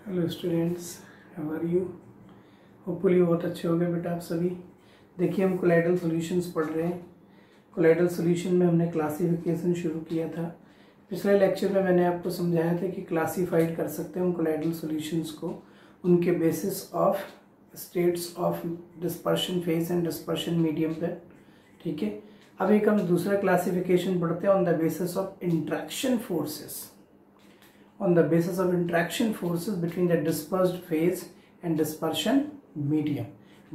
Hello students, how are you. Hopefully बहुत अच्छे हो गए बेटा आप सभी। देखिए हम कोलाइडल सॉल्यूशंस पढ़ रहे हैं। कोलाइडल सॉल्यूशन में हमने क्लासिफिकेशन शुरू किया था। पिछले लेक्चर में मैंने आपको समझाया था कि क्लासीफाइड कर सकते हैं हम कोलाइडल सॉल्यूशंस को उनके basis of states of dispersion phase and dispersion medium पर। ठीक है, अब एक हम दूसरा क्लासिफिकेशन पढ़ते हैं on the basis of interaction forces, on the basis of interaction forces between the dispersed phase and dispersion medium.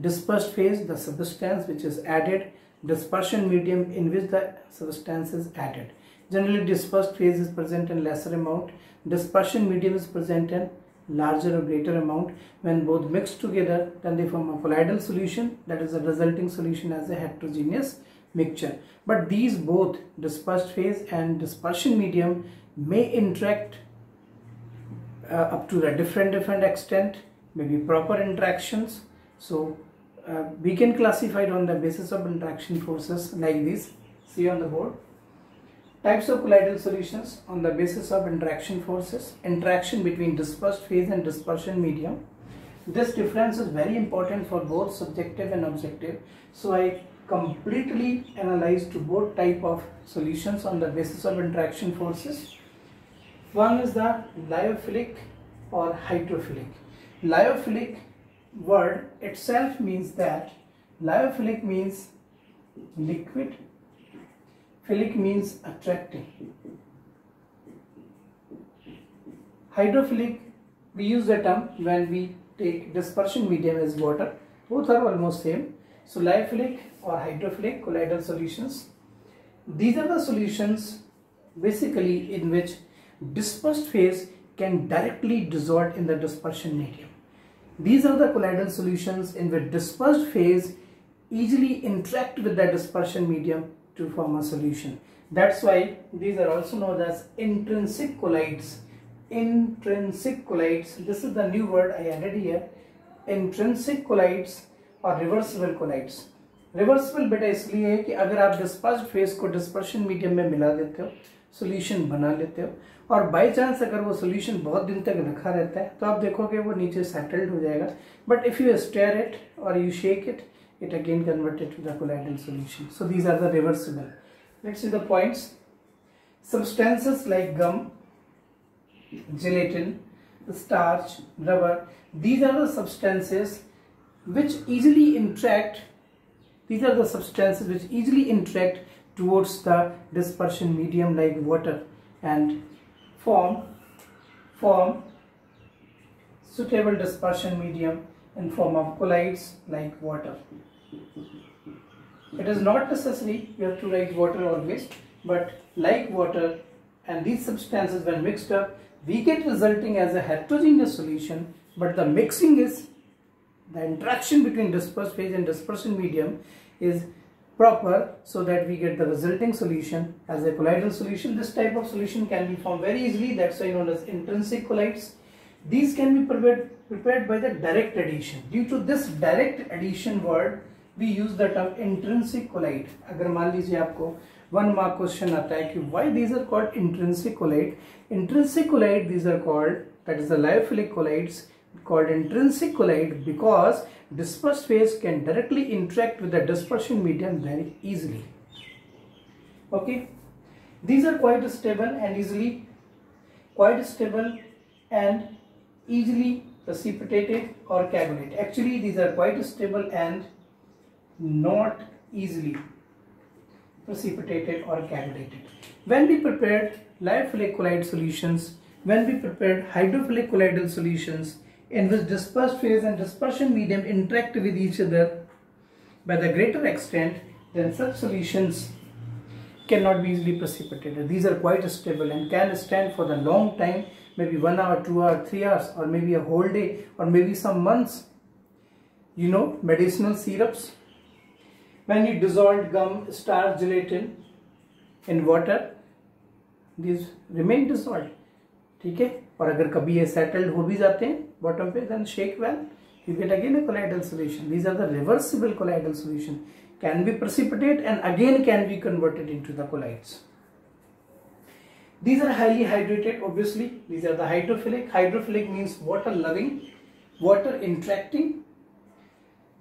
Dispersed phase, the substance which is added, dispersion medium in which the substance is added. Generally dispersed phase is present in lesser amount, dispersion medium is present in larger or greater amount. When both mixed together, then they form a colloidal solution, that is the resulting solution as a heterogeneous mixture. But these both dispersed phase and dispersion medium may interact up to the different extent, maybe proper interactions. So we can classify it on the basis of interaction forces like this. See on the board, types of colloidal solutions on the basis of interaction forces. Interaction between dispersed phase and dispersion medium. This difference is very important for both subjective and objective, so I completely analyzed to both type of solutions on the basis of interaction forces. One is the lyophilic or hydrophilic. Lyophilic word itself means that lyophilic means liquid, philic means attracting. Hydrophilic, we use the term when we take dispersion medium as water. Both are almost same. So lyophilic or hydrophilic colloidal solutions. These are the solutions basically in which dispersed phase can directly dissolve in the dispersion medium. These are the colloidal solutions in which dispersed phase easily interact with the dispersion medium to form a solution. That's why these are also known as intrinsic colloids. Intrinsic colloids, this is the new word I added here. Intrinsic colloids or reversible colloids. Reversible बेटा इसलिए है कि अगर आप dispersed phase को dispersion medium में मिला देते हो, सॉल्यूशन बना लेते हो, और बाय चांस अगर वो सॉल्यूशन बहुत दिन तक रखा रहता है तो आप देखोगे वो नीचे सेटल्ड हो जाएगा. But if you stir it और you shake it, it again converted to the colloidal solution. So these are the reversible. Let's see the points. Substances like gum, gelatin, starch, rubber, these are the substances which easily interact. These are the substances which easily interact towards the dispersion medium like water and form suitable dispersion medium in form of colloids like water. It is not necessary you have to write water always, but like water and these substances when mixed up we get resulting as a heterogeneous solution, but the mixing is the interaction between dispersed phase and dispersion medium is proper so that we get the resulting solution as a colloidal solution. This type of solution can be formed very easily, that's why known as intrinsic colloids. These can be prepared by the direct addition. Due to this direct addition word we use the term intrinsic colloid. अगर मान लीजिए आपको 1 mark question आता है कि why these are called intrinsic colloid. Intrinsic colloid these are called, that is the lyophilic colloids called intrinsic colloid because dispersed phase can directly interact with the dispersion medium very easily. Okay, these are quite stable and easily precipitated or coagulated. Actually these are quite stable and not easily precipitated or coagulated. When we prepared lyophilic colloid solutions, when we prepared hydrophilic colloidal solutions in which dispersed phase and dispersion medium interact with each other by the greater extent, then such solutions cannot be easily precipitated. These are quite stable and can stand for the long time, maybe 1 hour, 2 hours, 3 hours, or maybe a whole day, or maybe some months. You know, medicinal syrups, when you dissolved gum, starch, gelatin in water, these remain dissolved. ठीक है, और अगर कभी ये settled हो भी जाते हैं बॉटम पे, then shake well, you get again a colloidal solution. These are the reversible colloidal solution, can be precipitate and again can be converted into the colloids. These are highly hydrated, obviously. These are the hydrophilic. Hydrophilic means water loving, water interacting.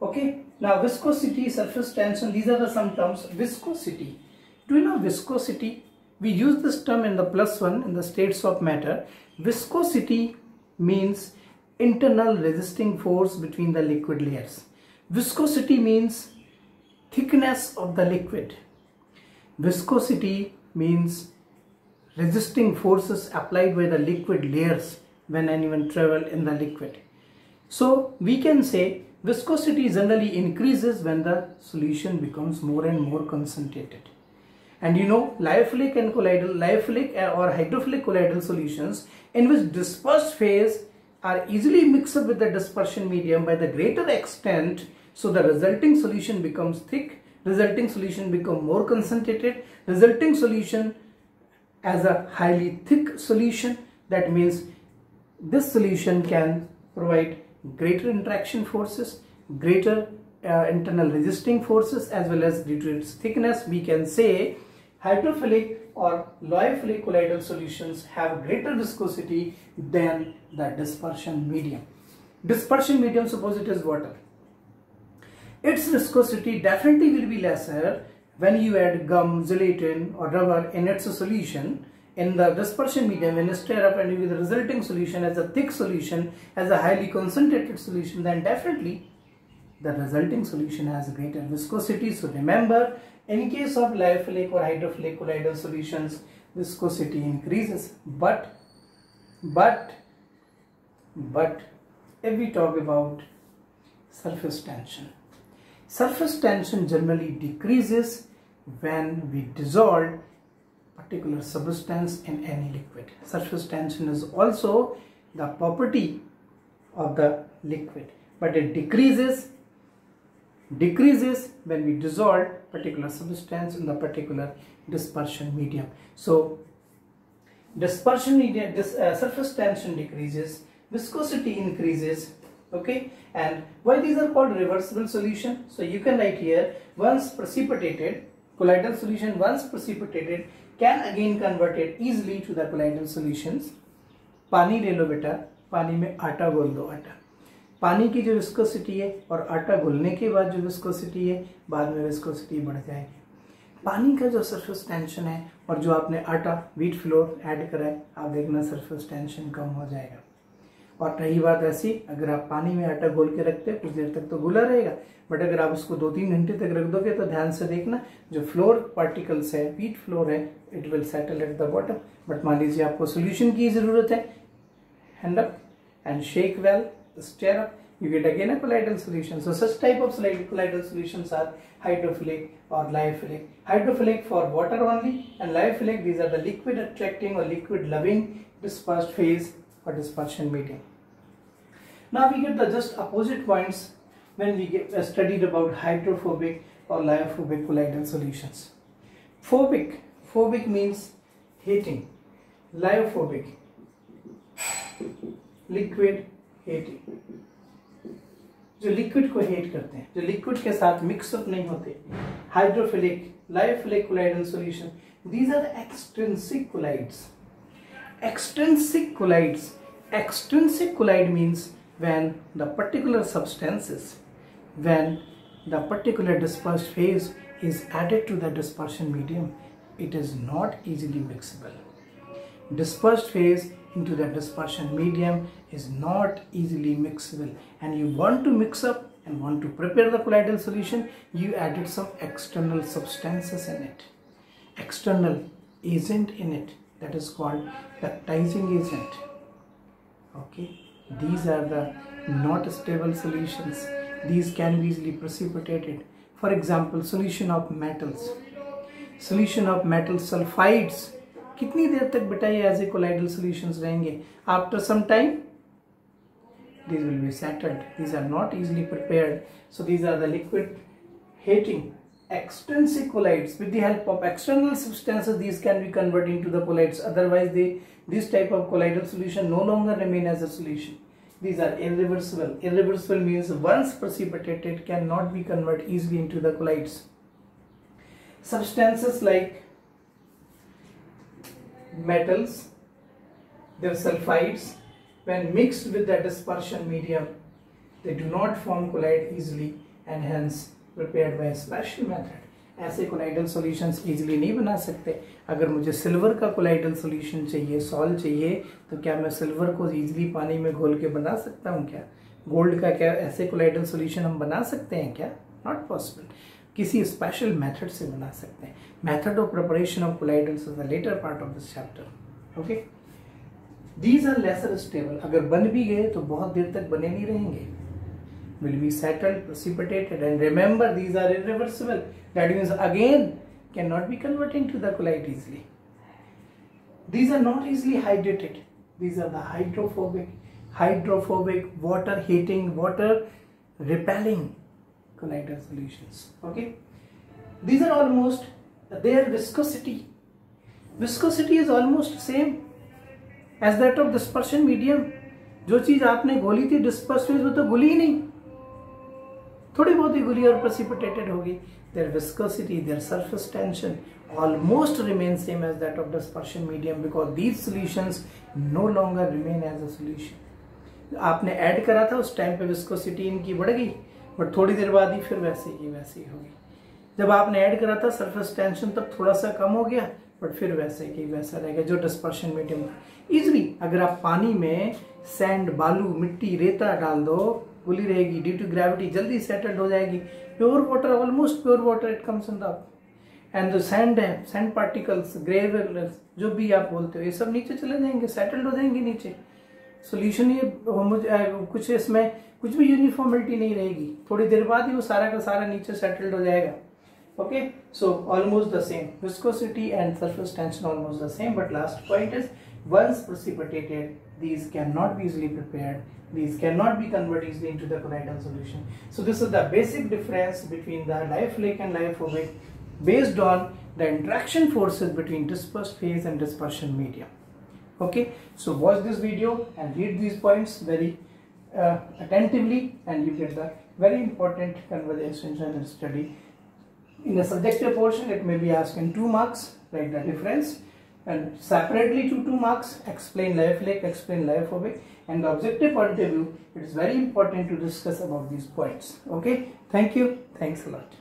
Okay. Now viscosity, surface tension, these are the some terms. Viscosity. Do you know viscosity? We use this term in the +1 in the states of matter. Viscosity means internal resisting force between the liquid layers. Viscosity means thickness of the liquid. Viscosity means resisting forces applied by the liquid layers when anyone travel in the liquid. So we can say viscosity generally increases when the solution becomes more and more concentrated. And you know, lyophilic and colloidal, lyophilic or hydrophilic colloidal solutions in which dispersed phase are easily mixed up with the dispersion medium by the greater extent, so the resulting solution becomes thick, resulting solution become more concentrated, resulting solution as a highly thick solution. That means this solution can provide greater interaction forces, greater internal resisting forces, as well as due to its thickness we can say hydrophilic or lyophilic colloidal solutions have greater viscosity than the dispersion medium. Dispersion medium, suppose it is water. Its viscosity definitely will be lesser when you add gum, gelatin or rubber in its solution. In the dispersion medium, when you stir up and with the resulting solution as a thick solution, as a highly concentrated solution, then definitely the resulting solution has a greater viscosity. So remember, in case of lyophilic or hydrophilic colloidal solutions, viscosity increases. But if we talk about surface tension generally decreases when we dissolve particular substance in any liquid. Surface tension is also the property of the liquid, but it decreases when we dissolve particular substance in the particular dispersion medium. So dispersion medium, surface tension decreases, viscosity increases. Okay, and why these are called reversible solution? So you can write here, once precipitated, colloidal solution once precipitated can again converted easily to the colloidal solutions. पानी ले लो बेटा, पानी में आटा घोल दो. आटा, पानी की जो विस्कोसिटी है और आटा घुलने के बाद जो विस्कोसिटी है, बाद में विस्कोसिटी बढ़ जाएगी. पानी का जो सरफेस टेंशन है और जो आपने आटा व्हीट फ्लोर ऐड करा है, आप देखना सरफेस टेंशन कम हो जाएगा. और रही बात ऐसी, अगर आप पानी में आटा घोल के रखते हैं कुछ देर तक तो घुला रहेगा, बट अगर आप उसको 2-3 घंटे तक रख दोगे तो ध्यान से देखना जो फ्लोर पार्टिकल्स है, व्हीट फ्लोर है, it will settle at the bottom. But मान लीजिए आपको सोल्यूशन की जरूरत है, hand up and shake well, stir up, you get again a colloidal solution. So such type of colloidal solutions are hydrophilic or lyophilic. Hydrophilic for water only, and lyophilic, these are the liquid attracting or liquid loving dispersed phase or dispersion medium. Now we get the just opposite points when we get studied about hydrophobic or lyophobic colloidal solutions. Phobic means heating, lyophobic liquid hating, जो liquid को hate करते हैं, जो liquid के साथ mix up नहीं होते. Hydrophilic, lyophilic colloidal solution, these are extrinsic colloids. Extrinsic colloids, extrinsic colloid means when the particular substances, when the particular dispersed phase is added to the dispersion medium, it is not easily mixable. Dispersed phase into the dispersion medium is not easily mixable, and you want to mix up and want to prepare the colloidal solution, you added some external substances in it, external agent in it, that is called peptizing agent. Okay, these are the not stable solutions, these can be easily precipitated. For example, solution of metals, solution of metal sulfides, कितनी देर तक बेटा ये as a colloidal solutions रहेंगे? After some time these will be settled, these are not easily prepared. So these are the liquid heating extrinsic colloids. With the help of external substances, these can be converted into the colloids, otherwise this type of colloidal solution no longer remain as a solution. These are irreversible. Irreversible means once precipitated cannot be converted easily into the colloids. Substances like metals, their sulfides, when mixed with the dispersion medium, they do not form colloid easily and hence prepared by a special method. ऐसे colloidal solutions easily नहीं बना सकते. अगर मुझे silver का colloidal solution चाहिए, solve चाहिए, तो क्या मैं सिल्वर को इजीली पानी में घोल के बना सकता हूँ क्या? गोल्ड का क्या ऐसे कोलाइडल सॉल्यूशन हम बना सकते हैं क्या? Not possible. किसी स्पेशल मेथड से बना सकते हैं. Method of preparation of colloidals is the latter part of this chapter. Okay, these are lesser stable. अगर बन भी गए तो बहुत देर तक बने नहीं रहेंगे. will be settled, precipitated, and remember these are irreversible. That means again cannot be converted into the colloid easily. These are not easily hydrated. These are the hydrophobic, water heating, water repelling colloidal solutions. Okay, these are almost, their viscosity is almost same as that of dispersion medium. जो चीज आपने घोली थी disperse में, वो तो घुली ही नहीं, थोड़ी बहुत ही घुली और प्रेसिपिटेटेड होगी. Their viscosity, their surface tension almost remain same as that of dispersion medium because these solutions no longer remain as a solution. आपने ऐड करा था उस टाइम पे विस्कोसिटी इनकी बढ़ गई, बट थोड़ी देर बाद ही फिर वैसे ही होगी. जब आपने ऐड करा था सरफेस टेंशन तब थोड़ा सा कम हो गया, बट फिर वैसे ही वैसा रहेगा जो डिस्पर्शन मीडियम. इजीली अगर आप पानी में सैंड, बालू, मिट्टी, रेता डाल दो, घुली रहेगी. ड्यू टू ग्रेविटी जल्दी सेटल्ड हो जाएगी. Pure water, almost pure water, it comes in the end जो सैंड है, सैंड पार्टिकल्स, ग्रेवल, जो भी आप बोलते हो, ये सब नीचे चले जाएंगे, सेटल्ड हो जाएंगे नीचे. सोल्यूशन ये कुछ इसमें कुछ भी यूनिफॉर्मिटी नहीं रहेगी. थोड़ी देर बाद ही वो सारा का सारा नीचे सेटल्ड हो जाएगा. Okay, so almost the same viscosity and surface tension, almost the same, but last point is once precipitated, these cannot be easily prepared, these cannot be converted easily into the colloidal solution. So this is the basic difference between the diaphylic and lyophobic based on the interaction forces between dispersed phase and dispersion medium. Okay, so watch this video and read these points very attentively and you get the very important conversation and study. In the subjective portion, it may be asked in 2 marks, write the difference, and separately to 2 marks, explain lyophilic, explain lyophobic, and the objective point of view, it is very important to discuss about these points. Okay, thank you, thanks a lot.